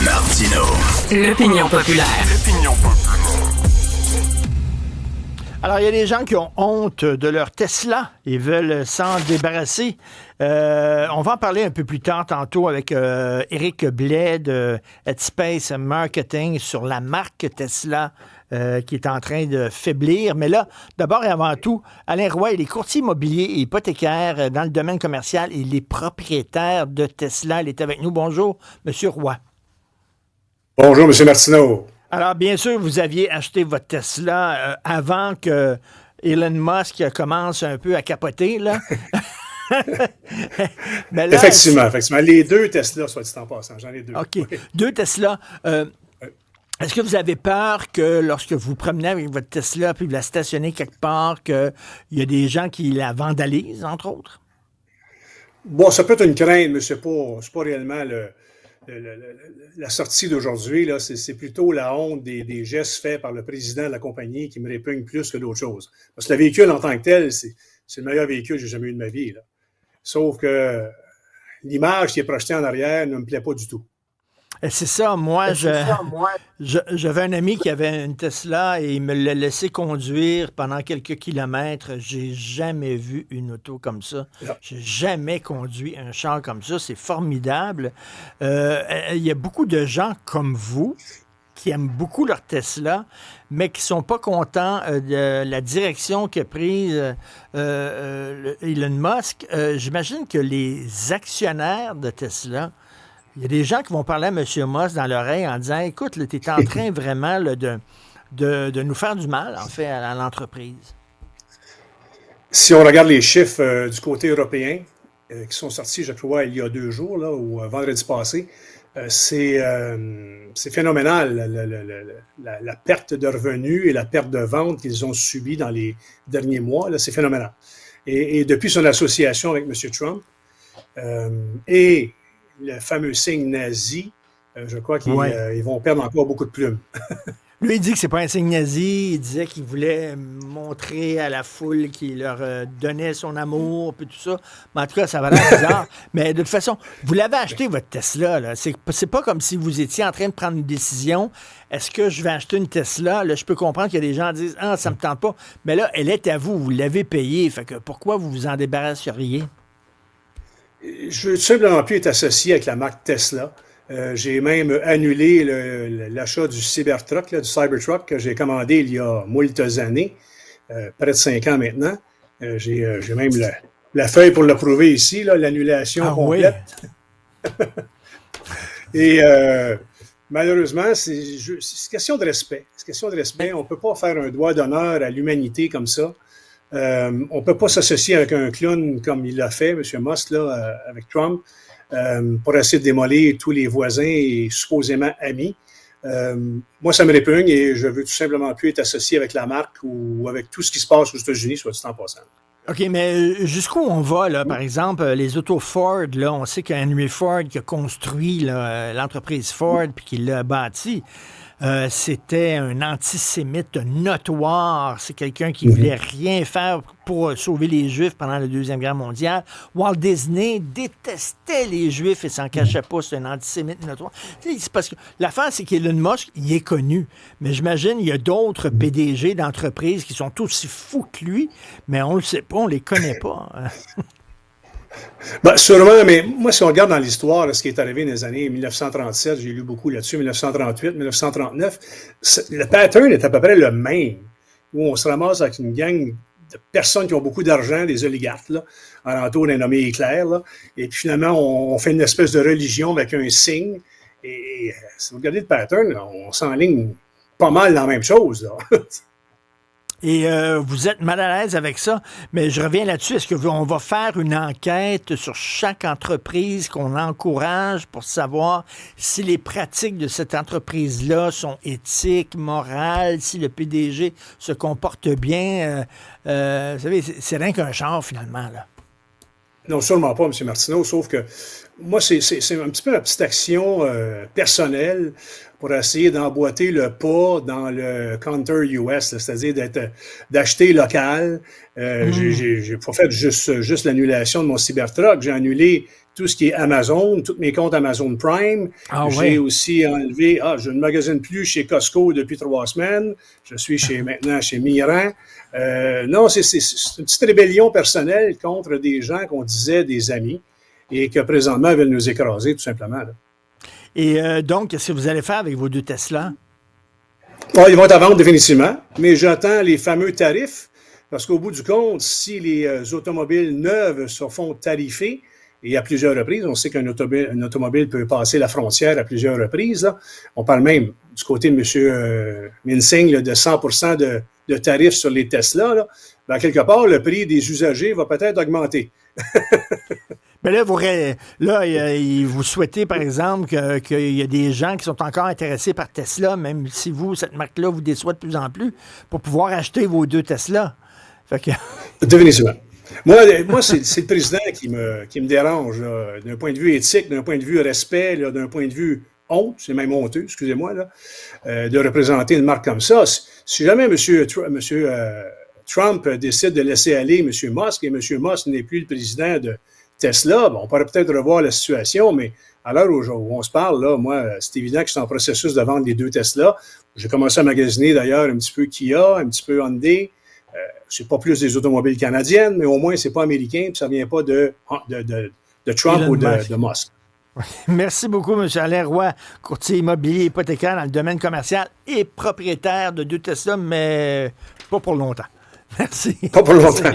Martino. L'opinion populaire. Alors, il y a des gens qui ont honte de leur Tesla et veulent s'en débarrasser. On va en parler un peu plus tard tantôt avec Éric Blais de Headspace Marketing sur la marque Tesla qui est en train de faiblir. Mais là, d'abord et avant tout, Alain Roy, il est courtier immobilier et hypothécaire dans le domaine commercial et il est propriétaire de Tesla. Il est avec nous. Bonjour, Monsieur Roy. Bonjour, M. Martineau. Alors, bien sûr, vous aviez acheté votre Tesla avant que Elon Musk commence un peu à capoter, là. Mais là, effectivement. Les deux Tesla, soit dit en passant, j'en ai deux. OK. Oui. Deux Tesla. Est-ce que vous avez peur que lorsque vous promenez avec votre Tesla puis vous la stationnez quelque part, qu'il y a des gens qui la vandalisent, entre autres? Bon, ça peut être une crainte, mais c'est pas réellement la sortie d'aujourd'hui. Là, c'est plutôt la honte des gestes faits par le président de la compagnie qui me répugne plus que d'autres choses. Parce que le véhicule en tant que tel, c'est le meilleur véhicule que j'ai jamais eu de ma vie, là. Sauf que l'image qui est projetée en arrière ne me plaît pas du tout. C'est ça, j'avais un ami qui avait une Tesla et il me l'a laissé conduire pendant quelques kilomètres. J'ai jamais vu une auto comme ça. J'ai jamais conduit un char comme ça. C'est formidable. Il y a beaucoup de gens comme vous qui aiment beaucoup leur Tesla, mais qui sont pas contents de la direction qu'a prise Elon Musk. J'imagine que les actionnaires de Tesla, il y a des gens qui vont parler à M. Musk dans l'oreille en disant « Écoute, tu es en train vraiment là, de nous faire du mal, en fait, à l'entreprise. » Si on regarde les chiffres du côté européen, qui sont sortis, je crois, il y a 2 jours, là, ou vendredi passé, c'est phénoménal, la perte de revenus et la perte de ventes qu'ils ont subies dans les derniers mois. Là, c'est phénoménal. Et depuis son association avec M. Trump et le fameux signe nazi, je crois qu'ils vont perdre encore beaucoup de plumes. Lui, il dit que c'est pas un signe nazi. Il disait qu'il voulait montrer à la foule qu'il leur donnait son amour, puis tout ça. Mais en tout cas, ça va l'air bizarre. Mais de toute façon, vous l'avez acheté, votre Tesla, là. C'est pas comme si vous étiez en train de prendre une décision. Est-ce que je vais acheter une Tesla? Là, je peux comprendre qu'il y a des gens qui disent « Ah, ça me tente pas. » Mais là, elle est à vous. Vous l'avez payée. Fait que pourquoi vous vous en débarrasseriez? Je veux tout simplement plus être associé avec la marque Tesla. J'ai même annulé l'achat du Cybertruck, du Cybertruck que j'ai commandé il y a moultes années, près de 5 ans maintenant. J'ai même la feuille pour le prouver ici, l'annulation complète. Oui. Et malheureusement, c'est question de respect. C'est question de respect. On ne peut pas faire un doigt d'honneur à l'humanité comme ça. On ne peut pas s'associer avec un clown comme il l'a fait, M. Musk, là, avec Trump, pour essayer de démolir tous les voisins et supposément amis. Moi, ça me répugne et je veux tout simplement plus être associé avec la marque ou avec tout ce qui se passe aux États-Unis, soit dit en passant. OK, mais jusqu'où on va, là? Par exemple, les autos Ford, là, on sait qu'Henry Ford qui a construit l'entreprise Ford puis qui l'a bâti, c'était un antisémite notoire. C'est quelqu'un qui voulait rien faire pour sauver les Juifs pendant la Deuxième Guerre mondiale. Walt Disney détestait les Juifs et s'en cachait pas. C'est un antisémite notoire. C'est parce que l'affaire, c'est qu'Elon Musk, il est connu. Mais j'imagine il y a d'autres PDG d'entreprises qui sont aussi fous que lui, mais on le sait pas, on les connaît pas. Ben, sûrement, mais moi, si on regarde dans l'histoire, ce qui est arrivé dans les années 1937, j'ai lu beaucoup là-dessus, 1938, 1939, le pattern est à peu près le même, où on se ramasse avec une gang de personnes qui ont beaucoup d'argent, des oligarques, là, alentour d'un nommé Hitler, là, et puis finalement, on fait une espèce de religion avec un signe, et si vous regardez le pattern, là, on s'enligne pas mal dans la même chose, là. Et vous êtes mal à l'aise avec ça, mais je reviens là-dessus. Est-ce qu'on va faire une enquête sur chaque entreprise qu'on encourage pour savoir si les pratiques de cette entreprise-là sont éthiques, morales, si le PDG se comporte bien? Vous savez, c'est rien qu'un char, finalement, là. Non, sûrement pas, M. Martineau, sauf que moi, c'est un petit peu ma petite action personnelle pour essayer d'emboîter le pas dans le counter US, c'est-à-dire d'acheter local. J'ai pas fait juste l'annulation de mon Cybertruck, j'ai annulé tout ce qui est Amazon, tous mes comptes Amazon Prime. J'ai aussi enlevé, je ne magasine plus chez Costco depuis 3 semaines. Je suis maintenant chez Miran. Non, c'est une petite rébellion personnelle contre des gens qu'on disait des amis et que présentement veulent nous écraser, tout simplement. Là. Et donc, qu'est-ce que vous allez faire avec vos 2 Tesla? Ils vont être à vendre définitivement, mais j'attends les fameux tarifs, parce qu'au bout du compte, si les automobiles neuves se font tarifer, et à plusieurs reprises, on sait qu'un automobile peut passer la frontière à plusieurs reprises. Là. On parle même du côté de M. Minsing là, de 100% de tarifs sur les Tesla. Là. Ben, quelque part, le prix des usagers va peut-être augmenter. Mais là, vous souhaitez, par exemple, qu'il y a des gens qui sont encore intéressés par Tesla, même si vous, cette marque-là, vous déçoit de plus en plus, pour pouvoir acheter vos 2 Tesla. Fait que... Définitivement. Moi c'est le président qui me dérange, d'un point de vue éthique, d'un point de vue respect, là, d'un point de vue honte, c'est même honteux, excusez-moi, là, de représenter une marque comme ça. Si jamais M. Trump décide de laisser aller M. Musk, et M. Musk n'est plus le président de Tesla, on pourrait peut-être revoir la situation, mais à l'heure où on se parle, là, moi, c'est évident que je suis en processus de vendre les 2 Tesla. J'ai commencé à magasiner d'ailleurs un petit peu Kia, un petit peu Hyundai. C'est pas plus des automobiles canadiennes, mais au moins, c'est pas américain, puis ça vient pas de Trump ou de Musk. Merci beaucoup, M. Alain Roy, courtier immobilier hypothécaire dans le domaine commercial et propriétaire de 2 Tesla, mais pas pour longtemps. Merci. Pas pour longtemps.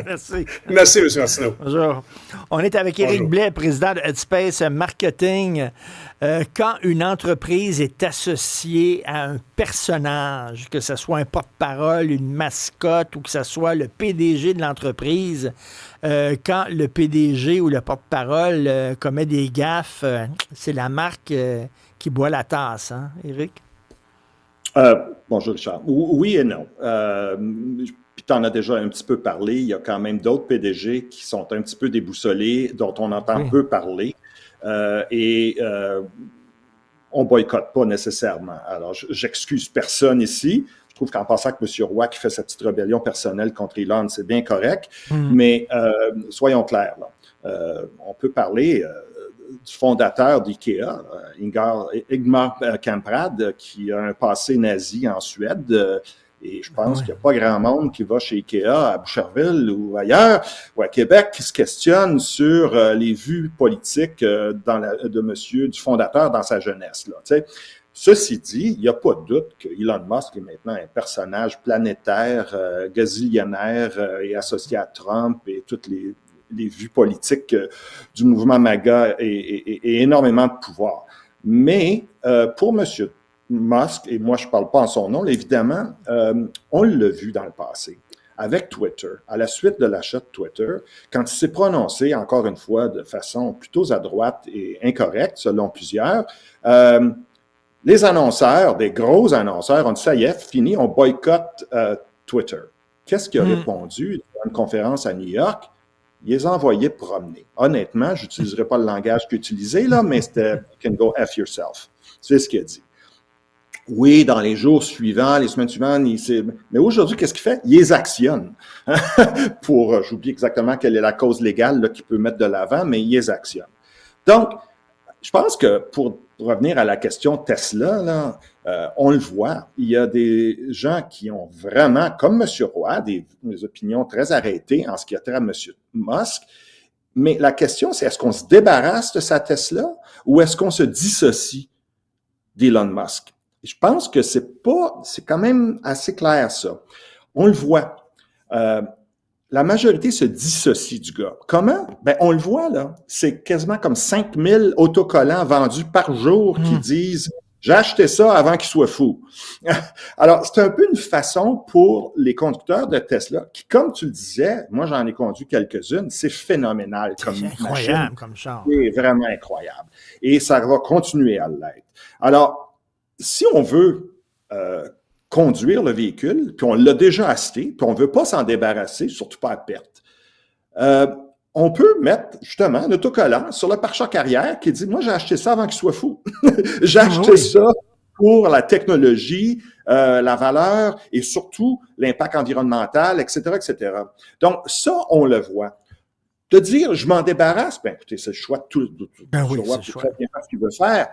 Merci. Merci, M. Martineau. Bonjour. On est avec Éric Blais, président de Headspace Marketing. Quand une entreprise est associée à un personnage, que ce soit un porte-parole, une mascotte ou que ce soit le PDG de l'entreprise, quand le PDG ou le porte-parole commet des gaffes, c'est la marque qui boit la tasse, hein, Éric? Bonjour, Richard. Oui et non. Puis tu en as déjà un petit peu parlé. Il y a quand même d'autres PDG qui sont un petit peu déboussolés, dont on entend peu parler. On boycotte pas nécessairement. Alors, j'excuse personne ici. Je trouve qu'en passant que M. Roy qui fait sa petite rébellion personnelle contre Elon, c'est bien correct. Mais soyons clairs, là. On peut parler du fondateur d'IKEA, Ingmar Kamprad, qui a un passé nazi en Suède. Et je pense qu'il n'y a pas grand monde qui va chez IKEA à Boucherville ou ailleurs, ou à Québec, qui se questionne sur les vues politiques du fondateur dans sa jeunesse. Là, t'sais. Ceci dit, il n'y a pas de doute que Elon Musk est maintenant un personnage planétaire, gazillionnaire et associé à Trump et toutes les vues politiques du mouvement MAGA et énormément de pouvoir. Mais pour M. Musk, et moi je ne parle pas en son nom, évidemment, on l'a vu dans le passé avec Twitter, à la suite de l'achat de Twitter, quand il s'est prononcé, encore une fois, de façon plutôt à droite et incorrecte, selon plusieurs, les annonceurs, des gros annonceurs, ont dit « ça y est, fini, on boycotte Twitter ». Qu'est-ce qu'il a répondu dans une conférence à New York? Il les a envoyés promener. Honnêtement, je n'utiliserai pas le langage qu'il utilisait, là, mais c'était « you can go F yourself ». C'est ce qu'il a dit. Oui, dans les jours suivants, les semaines suivantes, mais aujourd'hui, qu'est-ce qu'il fait? Il les actionne. J'oublie exactement quelle est la cause légale là, qu'il peut mettre de l'avant, mais il les actionne. Donc, je pense que pour revenir à la question Tesla, là, on le voit, il y a des gens qui ont vraiment, comme M. Roy, des opinions très arrêtées en ce qui a trait à M. Musk. Mais la question, c'est est-ce qu'on se débarrasse de sa Tesla ou est-ce qu'on se dissocie d'Elon Musk? Je pense que c'est quand même assez clair, ça. On le voit. La majorité se dissocie du gars. Comment? Ben, on le voit, là. C'est quasiment comme 5000 autocollants vendus par jour qui disent « J'ai acheté ça avant qu'il soit fou ». Alors, c'est un peu une façon pour les conducteurs de Tesla qui, comme tu le disais, moi j'en ai conduit quelques-unes, c'est phénoménal comme machine. C'est incroyable comme char. C'est vraiment incroyable. Et ça va continuer à l'être. Alors, si on veut conduire le véhicule, puis on l'a déjà acheté, puis on ne veut pas s'en débarrasser, surtout pas à perte, on peut mettre justement un autocollant sur le pare-choc arrière qui dit « Moi, j'ai acheté ça avant qu'il soit fou. J'ai acheté ça pour la technologie, la valeur et surtout l'impact environnemental, etc., etc. » Donc, ça, on le voit. De dire, je m'en débarrasse, ben écoutez, c'est le choix de tout. Ben oui, choix, c'est le choix. très bien faire ce qu'il veut faire.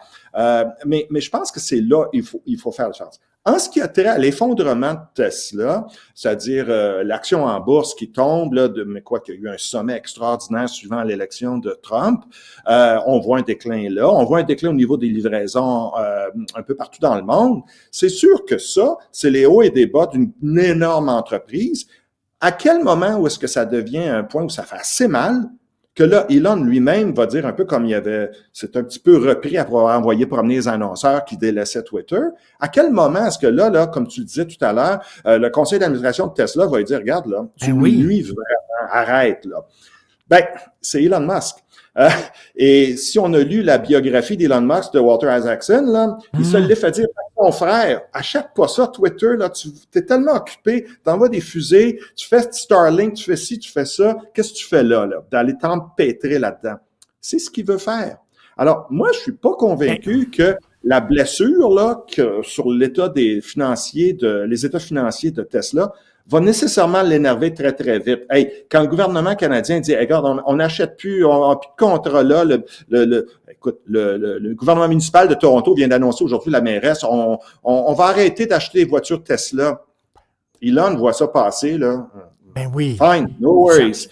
Mais je pense que c'est là il faut faire la chance. En ce qui a trait à l'effondrement de Tesla, c'est-à-dire l'action en bourse qui tombe, là, qu'il y a eu un sommet extraordinaire suivant l'élection de Trump, on voit un déclin là, on voit un déclin au niveau des livraisons un peu partout dans le monde. C'est sûr que ça, c'est les hauts et des bas d'une énorme entreprise. À quel moment où est-ce que ça devient un point où ça fait assez mal que là, Elon lui-même va dire un peu comme c'est un petit peu repris après avoir envoyé promener les annonceurs qui délaissaient Twitter. À quel moment est-ce que là, comme tu le disais tout à l'heure, le conseil d'administration de Tesla va lui dire, regarde là, tu nous nuis vraiment, arrête là. Ben, c'est Elon Musk. Et si on a lu la biographie d'Elon Musk de Walter Isaacson, là, il se l'est fait dire, mon frère, achète pas ça, Twitter, là, tu es tellement occupé, t'envoies des fusées, tu fais Starlink, tu fais ci, tu fais ça, qu'est-ce que tu fais là, d'aller t'empêtrer là-dedans? C'est ce qu'il veut faire. Alors, moi, je suis pas convaincu que la blessure, là, sur l'état les états financiers de Tesla, va nécessairement l'énerver très, très vite. Hey, quand le gouvernement canadien dit, hey, regarde, on n'achète plus, on n'a plus de contrat là, écoute, le gouvernement municipal de Toronto vient d'annoncer aujourd'hui, la mairesse, on va arrêter d'acheter des voitures Tesla. Elon voit ça passer, là. Ben oui. Fine, no worries.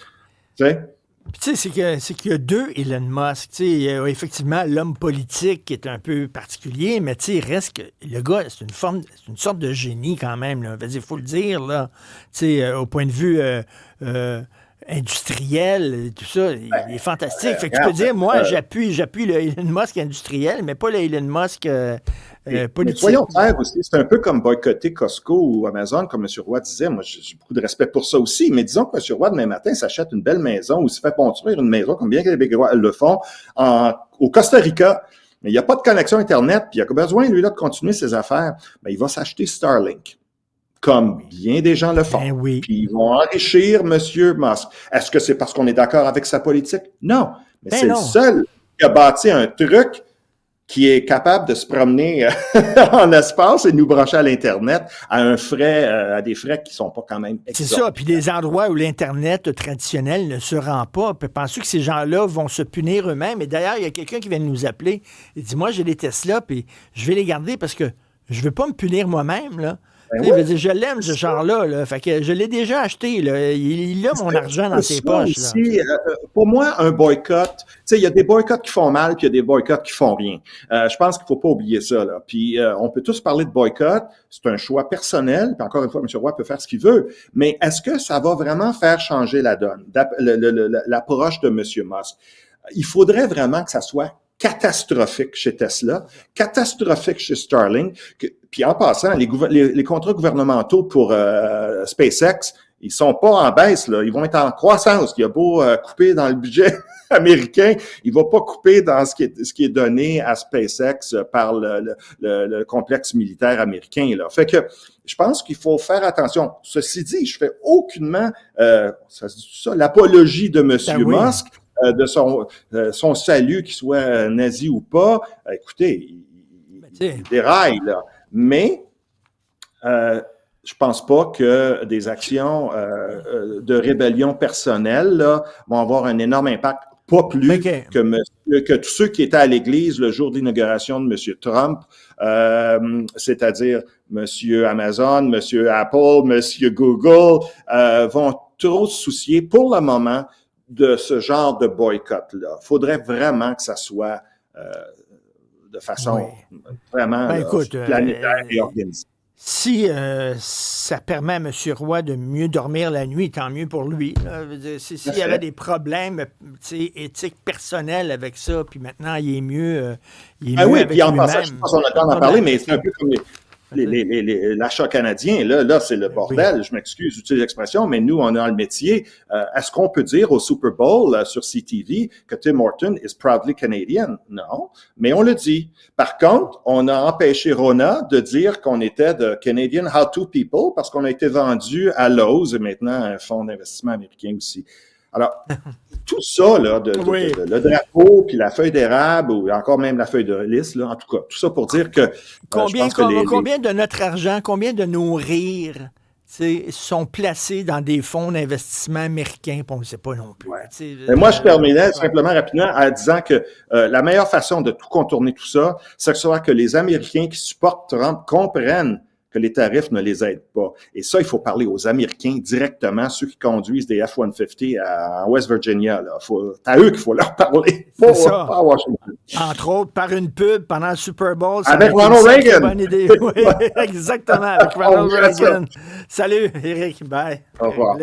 Tu sais? Puis tu sais, c'est qu'il y a deux Elon Musk. Tu sais, il y a effectivement l'homme politique qui est un peu particulier, mais tu sais, il reste que le gars, c'est une sorte de génie quand même. Là. Il faut le dire, là. Tu sais, au point de vue industriel, tout ça, il est fantastique. Fait que tu peux dire, moi, j'appuie le Elon Musk industriel, mais pas le Elon Musk politique. Mais soyons clairs aussi, c'est un peu comme boycotter Costco ou Amazon, comme M. Roy disait. Moi, j'ai beaucoup de respect pour ça aussi, mais disons que M. Roy, demain matin, s'achète une belle maison ou se fait construire une maison, comme bien que les Québécois le font, au Costa Rica. Mais il n'y a pas de connexion Internet, puis il a besoin, lui, là, de continuer ses affaires. Ben, il va s'acheter Starlink, comme bien des gens le font. Ben oui. Puis ils vont enrichir M. Musk. Est-ce que c'est parce qu'on est d'accord avec sa politique? Non. Mais c'est le seul qui a bâti un truc qui est capable de se promener en espace et nous brancher à l'Internet à des frais qui sont pas quand même exorbitants. C'est ça, puis des endroits où l'Internet traditionnel ne se rend pas. Pensez que ces gens-là vont se punir eux-mêmes. Et d'ailleurs, il y a quelqu'un qui vient de nous appeler. Il dit, moi, j'ai des Tesla, puis je vais les garder parce que je veux pas me punir moi-même, là. Ben oui. Il veut dire, je l'aime, ce genre-là. Là. Fait que je l'ai déjà acheté. Là. Il a mon argent dans ses poches. Aussi, pour moi, un boycott, tu sais, il y a des boycotts qui font mal, puis il y a des boycotts qui font rien. Je pense qu'il faut pas oublier ça. Là. Puis on peut tous parler de boycott. C'est un choix personnel. Puis encore une fois, M. Roy peut faire ce qu'il veut. Mais est-ce que ça va vraiment faire changer la donne, l'approche de M. Musk? Il faudrait vraiment que ça soit catastrophique chez Tesla, catastrophique chez Starlink. Puis en passant, les contrats gouvernementaux pour SpaceX, ils sont pas en baisse, là. Ils vont être en croissance. Il a beau couper dans le budget américain, il va pas couper dans ce qui est donné à SpaceX par le complexe militaire américain, là. Fait que je pense qu'il faut faire attention. Ceci dit, je fais aucunement l'apologie de M. Musk. De son salut, qu'il soit nazi ou pas, écoutez, il déraille, là. Mais je pense pas que des actions de rébellion personnelle là, vont avoir un énorme impact, pas plus que tous ceux qui étaient à l'église le jour d'inauguration de M. Trump, c'est-à-dire M. Amazon, M. Apple, M. Google, vont trop se soucier pour le moment de ce genre de boycott-là. Il faudrait vraiment que ça soit de façon vraiment planétaire et organisée. Si ça permet à M. Roy de mieux dormir la nuit, tant mieux pour lui. S'il y avait des problèmes éthiques personnels avec ça, puis maintenant il est mieux, oui, puis en passant, je pense qu'on a le temps d'en parler, mais c'est un peu comme l'achat canadien, là, c'est le bordel. Oui. Je m'excuse d'utiliser l'expression, mais nous, on a le métier. Est-ce qu'on peut dire au Super Bowl sur CTV que Tim Horton is proudly Canadian? Non, mais on le dit. Par contre, on a empêché Rona de dire qu'on était de Canadian How-To People parce qu'on a été vendu à Lowe's et maintenant à un fonds d'investissement américain aussi. Alors, tout ça, là, le drapeau, puis la feuille d'érable, ou encore même la feuille de lys, là, en tout cas, tout ça pour dire que... Combien de notre argent, combien de nos rires sont placés dans des fonds d'investissement américains, puis on ne sait pas non plus. Ouais. Mais moi, je terminais simplement rapidement en disant que la meilleure façon de tout contourner tout ça, c'est que les Américains qui supportent Trump comprennent que les tarifs ne les aident pas. Et ça, il faut parler aux Américains directement, ceux qui conduisent des F-150 en West Virginia. C'est à eux qu'il faut leur parler, pas à Washington. Entre autres, par une pub pendant le Super Bowl. Avec Ronald Reagan. Bonne idée. Oui, exactement, avec Ronald Reagan. Salut, Éric. Bye. Au revoir.